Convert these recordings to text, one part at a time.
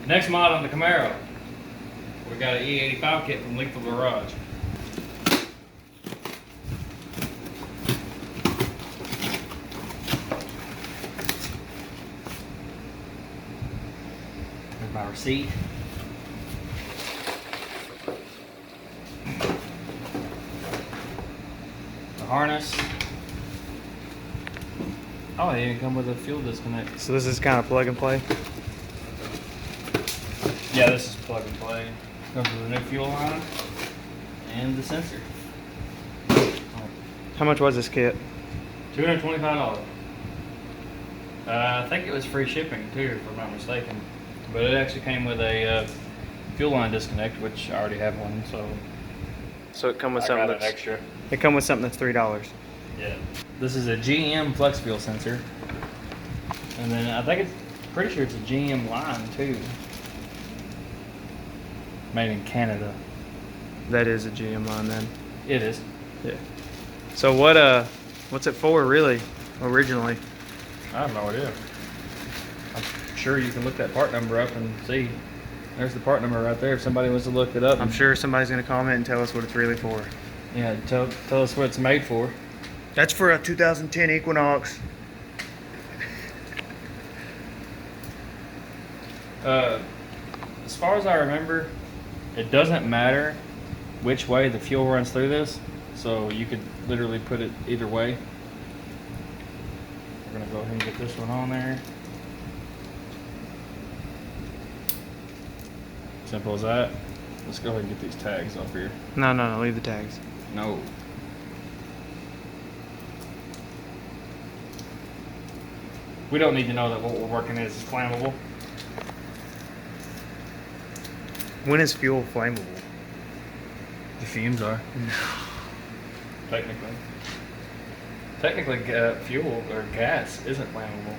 Next mod on the Camaro. We got an E85 kit from Lethal Garage. There's my receipt. The harness. Oh, they even come with a fuel disconnect. So this is kind of plug and play? Yeah, this is plug and play. Comes with a new fuel line and the sensor. How much was this kit? $225. I think it was free shipping too, if I'm not mistaken. But it actually came with a fuel line disconnect, which I already have one, so So it come with I something got an that's extra. It come with something that's $3. Yeah. This is a GM flexfuel sensor, and then I think pretty sure it's a GM line too. Made in Canada. That is a GM line then. It is. Yeah. So what's it for really? Originally? I have no idea. I'm sure you can look that part number up and see. There's the part number right there if somebody wants to look it up. I'm sure somebody's gonna comment and tell us what it's really for. Yeah, tell us what it's made for. That's for a 2010 Equinox. As far as I remember, it doesn't matter which way the fuel runs through this, so you could literally put it either way. We're gonna go ahead and get this one on there. Simple as that. Let's go ahead and get these tags off here. No, leave the tags. No. We don't need to know that what we're working is flammable. When is fuel flammable? The fumes are. Technically. Technically, fuel or gas isn't flammable.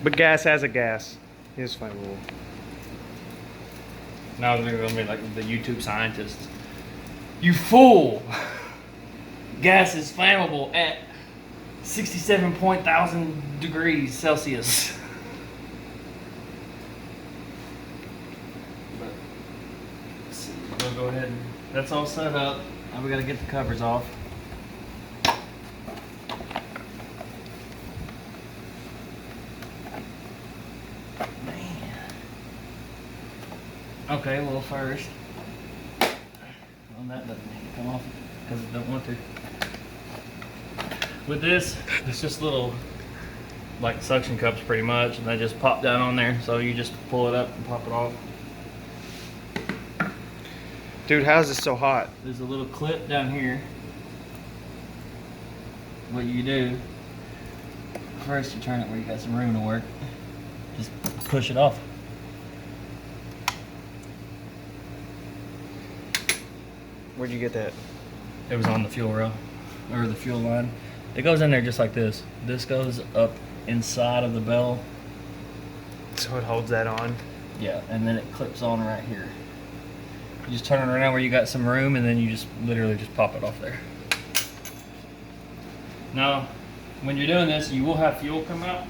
But gas has a gas. It is flammable. Now they're going to be like the YouTube scientists. You fool! Gas is flammable at 67,000 degrees Celsius. But, let's see, we're going to go ahead and that's all set up. Now we got to get the covers off. Okay, well first, well that doesn't come off because it don't want to. With this, it's just little like suction cups pretty much, and they just pop down on there, so you just pull it up and pop it off. Dude, how is this so hot? There's a little clip down here. What you do, first you turn it where you got some room to work, just push it off. Where'd you get that? It was on the fuel rail, or the fuel line. It goes in there just like this. This goes up inside of the bell. So it holds that on? Yeah, and then it clips on right here. You just turn it around where you got some room, and then you just literally just pop it off there. Now, when you're doing this, you will have fuel come out.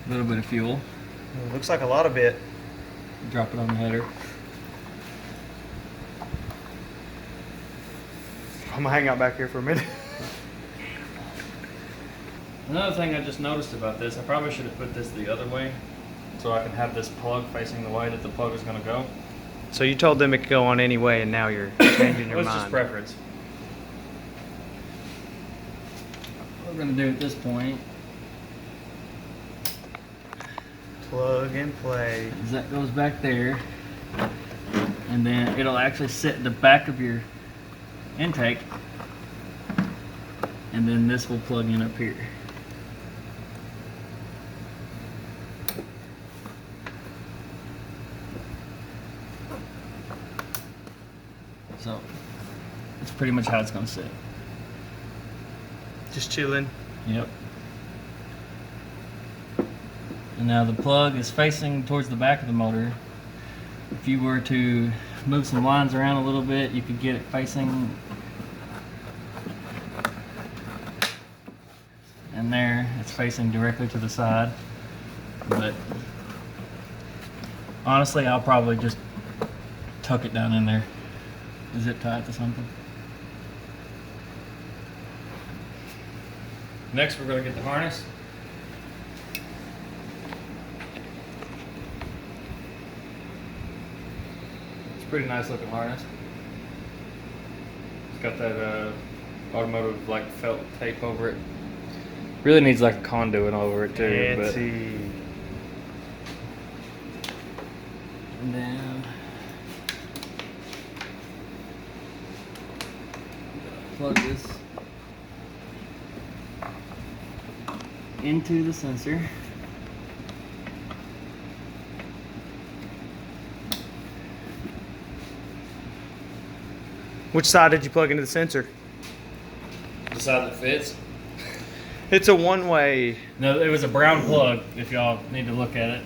A little bit of fuel. It looks like a lot of it. Drop it on the header. I'm gonna hang out back here for a minute. Another thing I just noticed about this, I probably should have put this the other way so I can have this plug facing the way that the plug is going to go. So you told them it could go on any way, and now you're changing your It's mind. just preference. What we're going to do at this point Plug and play. is that goes back there, and then it'll actually sit in the back of your intake, and then this will plug in up here. So that's pretty much how it's going to sit. Just chilling. Yep. And now the plug is facing towards the back of the motor. If you were to move some lines around a little bit, you could get it facing in there. It's facing directly to the side, but honestly, I'll probably just tuck it down in there, zip tie it to something. Next, we're going to get the harness. It's a pretty nice looking harness. It's got that automotive like felt tape over it. Really needs like a conduit over it too. Let's But see. and then plug this into the sensor. Which side did you plug into the sensor? The side that fits. It's a one-way. No, it was a brown plug. If y'all need to look at it.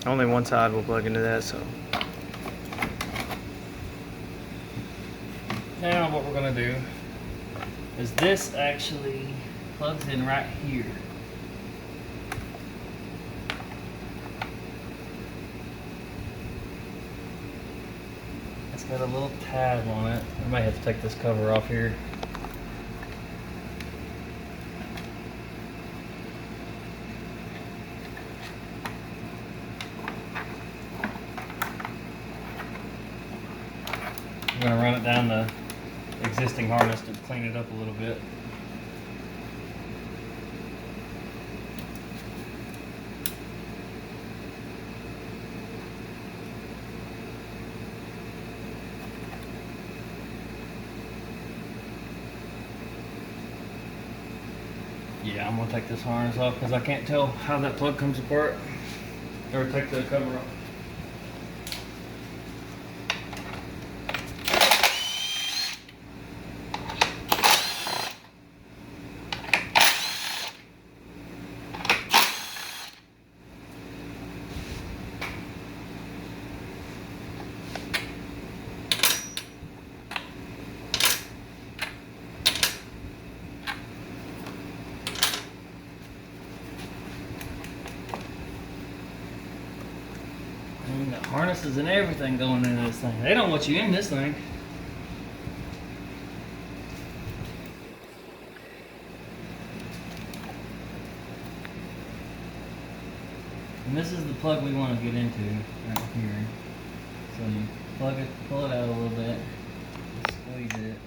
Only one side will plug into that, so. Now what we're gonna do is this actually plugs in right here. It's got a little tab on it. I might have to take this cover off here. I'm gonna run it down the existing harness to clean it up a little bit. Yeah, I'm gonna take this harness off because I can't tell how that plug comes apart. Or take the cover off. And the harnesses and everything going into this thing. They don't want you in this thing. And this is the plug we want to get into right here. So you plug it, pull it out a little bit, squeeze it.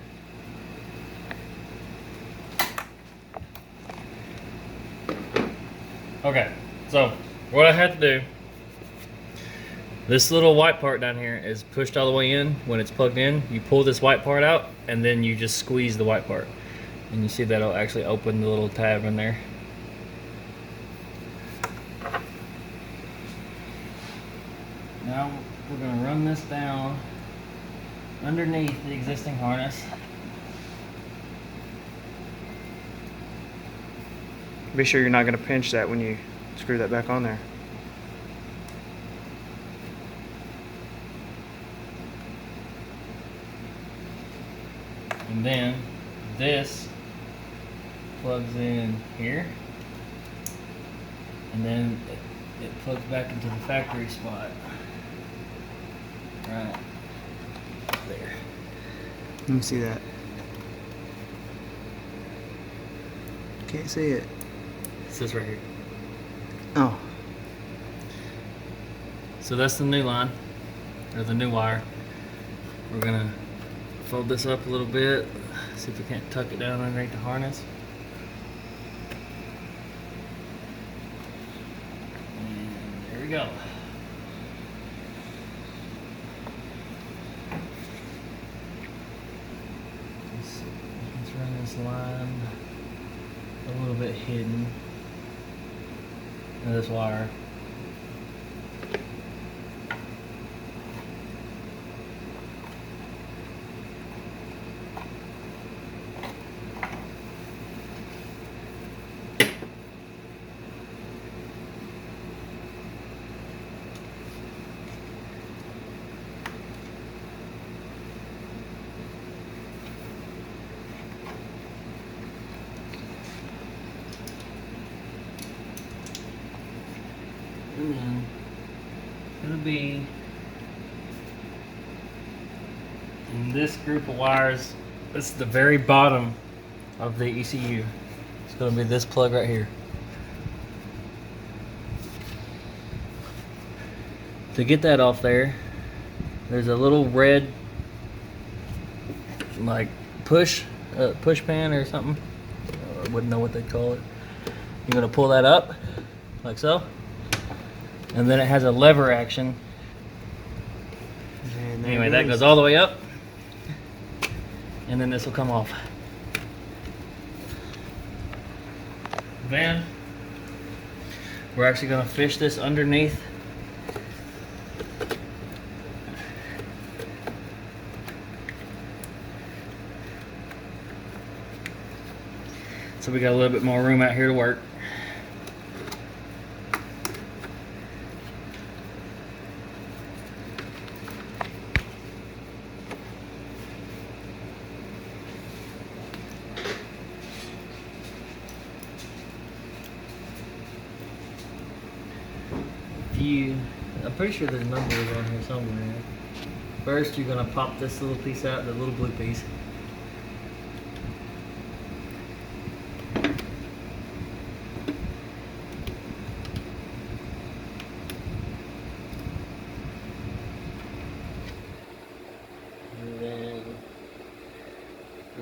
Okay, so what I had to do, this little white part down here is pushed all the way in. When it's plugged in, you pull this white part out and then you just squeeze the white part. And you see that'll actually open the little tab in there. Now we're going to run this down underneath the existing harness. Be sure you're not going to pinch that when you screw that back on there. And then this plugs in here. And then it plugs back into the factory spot. Right there. Let me see that. Can't see it. It's this right here. Oh. So that's the new line, or the new wire. We're gonna fold this up a little bit, see if we can't tuck it down underneath the harness. And there we go. Let's run this line a little bit hidden in this wire. be in this group of wires. This is the very bottom of the ECU. It's going to be this plug right here. To get that off there, there's a little red like push pan or something. I wouldn't know what they'd call it. You're going to pull that up like so, and then it has a lever action. And there Anyway, it that is. goes all the way up, and then this will come off. Then we're actually going to fish this underneath. So we got a little bit more room out here to work. I'm pretty sure there's numbers on here somewhere. First, you're gonna pop this little piece out, the little blue piece. And then,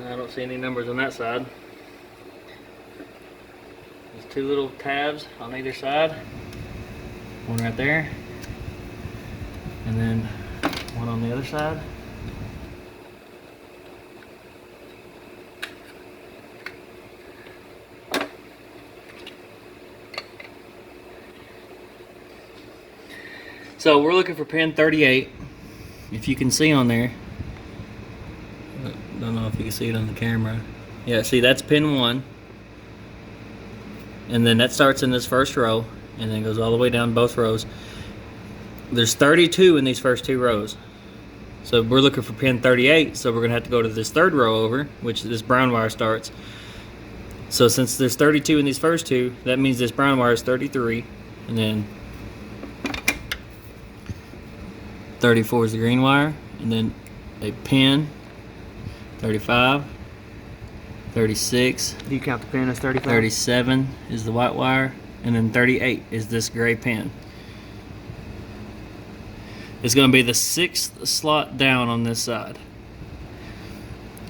I don't see any numbers on that side. There's two little tabs on either side. One right there, and then one on the other side. So we're looking for pin 38. If you can see on there, I don't know if you can see it on the camera. Yeah, see, that's pin 1, and then that starts in this first row and then goes all the way down both rows. There's 32 in these first 2 rows. So we're looking for pin 38, so we're gonna have to go to this third row over, which this brown wire starts. So since there's 32 in these first 2, that means this brown wire is 33, and then 34 is the green wire, and then a pin 35, 36. Do you count the pin as 35? 37 is the white wire, and then 38 is this gray pin. It's going to be the 6th slot down on this side.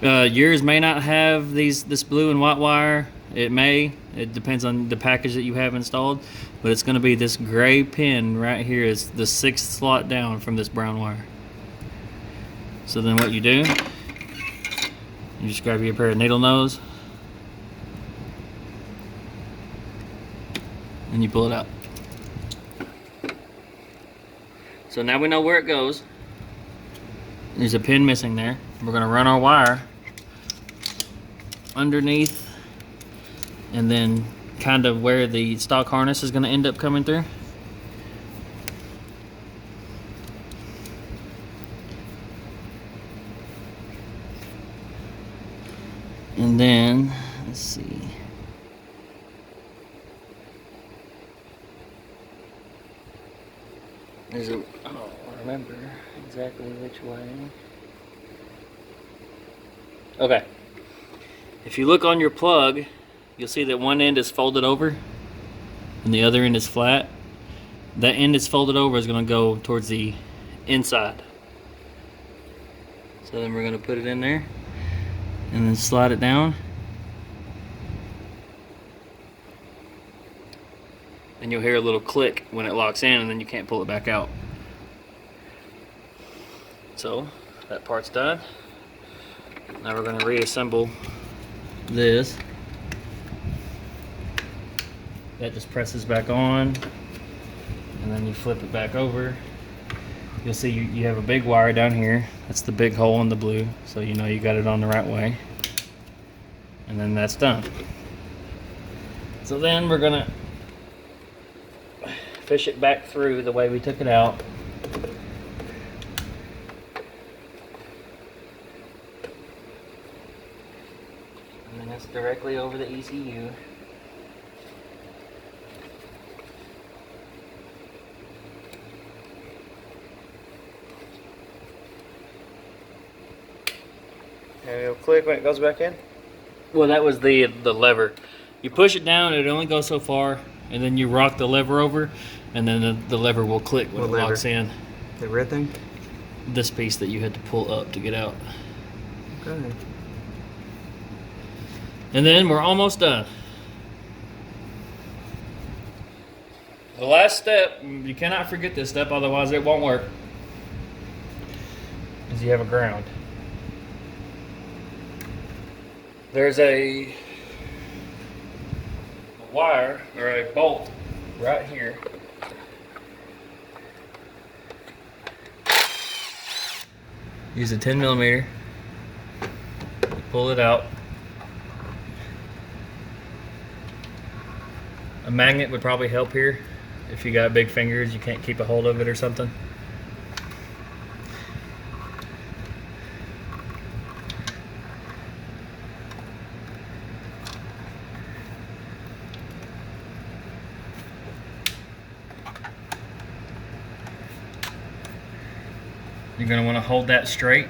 Yours may not have this blue and white wire. It may. It depends on the package that you have installed. But it's going to be this gray pin right here is the 6th slot down from this brown wire. So then what you do, you just grab your pair of needle nose and you pull it out. So now we know where it goes. There's a pin missing there. We're gonna run our wire underneath and then kind of where the stock harness is gonna end up coming through. And then, let's see. There's a, I don't remember exactly which way. Okay. If you look on your plug, you'll see that one end is folded over and the other end is flat. That end is folded over is going to go towards the inside. So then we're going to put it in there and then slide it down. And you'll hear a little click when it locks in, and then you can't pull it back out. So that part's done. Now we're going to reassemble this. That just presses back on, and then you flip it back over. You'll see you have a big wire down here. That's the big hole in the blue, so you know you got it on the right way. And then that's done. So then we're gonna fish it back through the way we took it out. And then it's directly over the ECU. And it'll click when it goes back in? Well, that was the lever. You push it down, it only goes so far, and then you rock the lever over, and then the lever will click when What it lever? locks in. The red thing? This piece that you had to pull up to get out. Okay. And then we're almost done. The last step, you cannot forget this step, otherwise it won't work, is you have a ground. There's a wire or a bolt right here. Use a 10 millimeter. Pull it out. A magnet would probably help here. If you got big fingers, you can't keep a hold of it or something. You're going to want to hold that straight.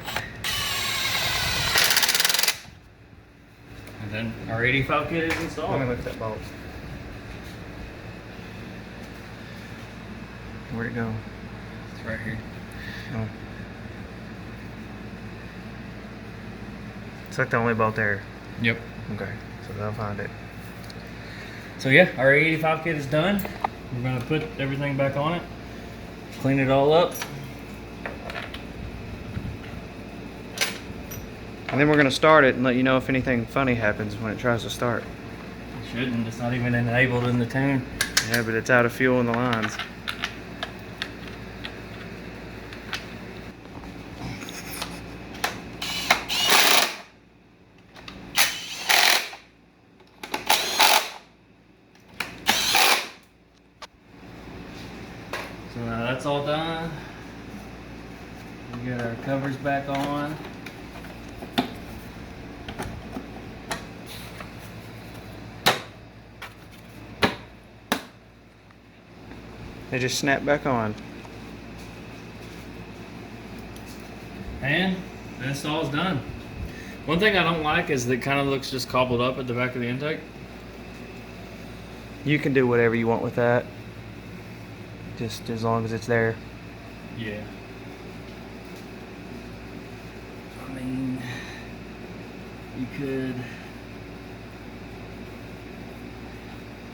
And then our 85 kit is installed. Let me look at that bolt. Where'd it go? It's right here. Oh. It's like the only bolt there. Yep. Okay, so they'll find it. So yeah, our 85 kit is done. We're going to put everything back on it. Clean it all up. And then we're gonna start it and let you know if anything funny happens when it tries to start. It shouldn't. It's not even enabled in the tune. Yeah, but it's out of fuel in the lines. So now that's all done. We got our covers back on. They just snap back on. And the install's done. One thing I don't like is that it kind of looks just cobbled up at the back of the intake. You can do whatever you want with that. Just as long as it's there. Yeah. I mean, you could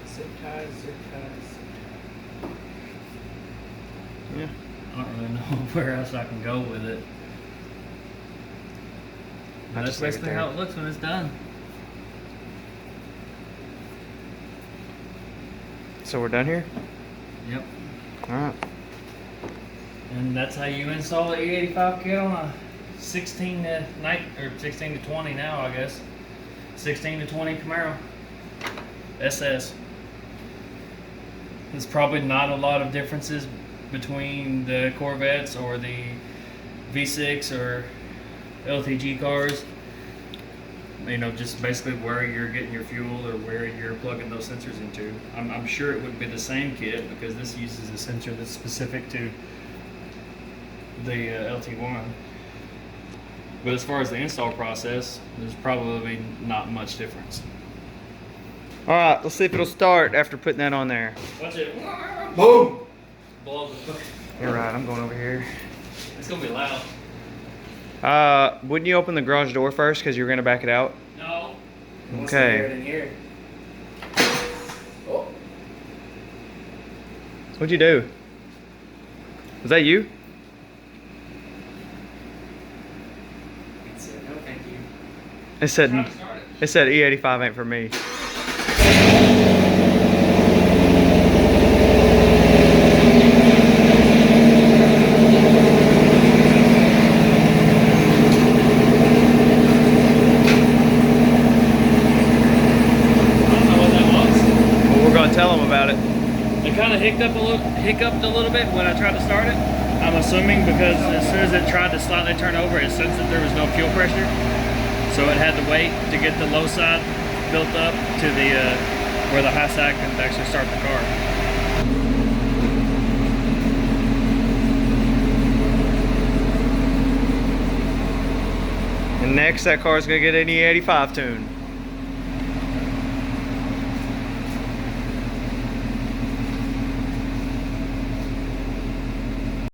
zip ties. Yeah. I don't really know where else I can go with it. But I'll that's just leave it basically there. how it looks when it's done. So we're done here? Yep. Alright. And that's how you install the E85 kit on a 16 to 16 to 20 now, I guess. 16 to 20 Camaro SS. There's probably not a lot of differences between the Corvettes or the V6 or LTG cars. You know, just basically where you're getting your fuel or where you're plugging those sensors into. I'm sure it would be the same kit because this uses a sensor that's specific to the LT1. But as far as the install process, there's probably not much difference. Alright, let's see if it'll start after putting that on there. Watch it. Boom! Blow the fuck. You're right, I'm going over here. It's gonna be loud. Wouldn't you open the garage door first because you're gonna back it out? No. Okay. In here. Oh. What'd you do? Was that you? No, thank you. It said Trying to start it. it said E85 ain't for me. Tell them about it. It kind of hiccuped a little bit when I tried to start it. I'm assuming because as soon as it tried to slightly turn over, it sensed that there was no fuel pressure. So it had to wait to get the low side built up to the where the high side can actually start the car. And next that car's gonna get an E85 tune.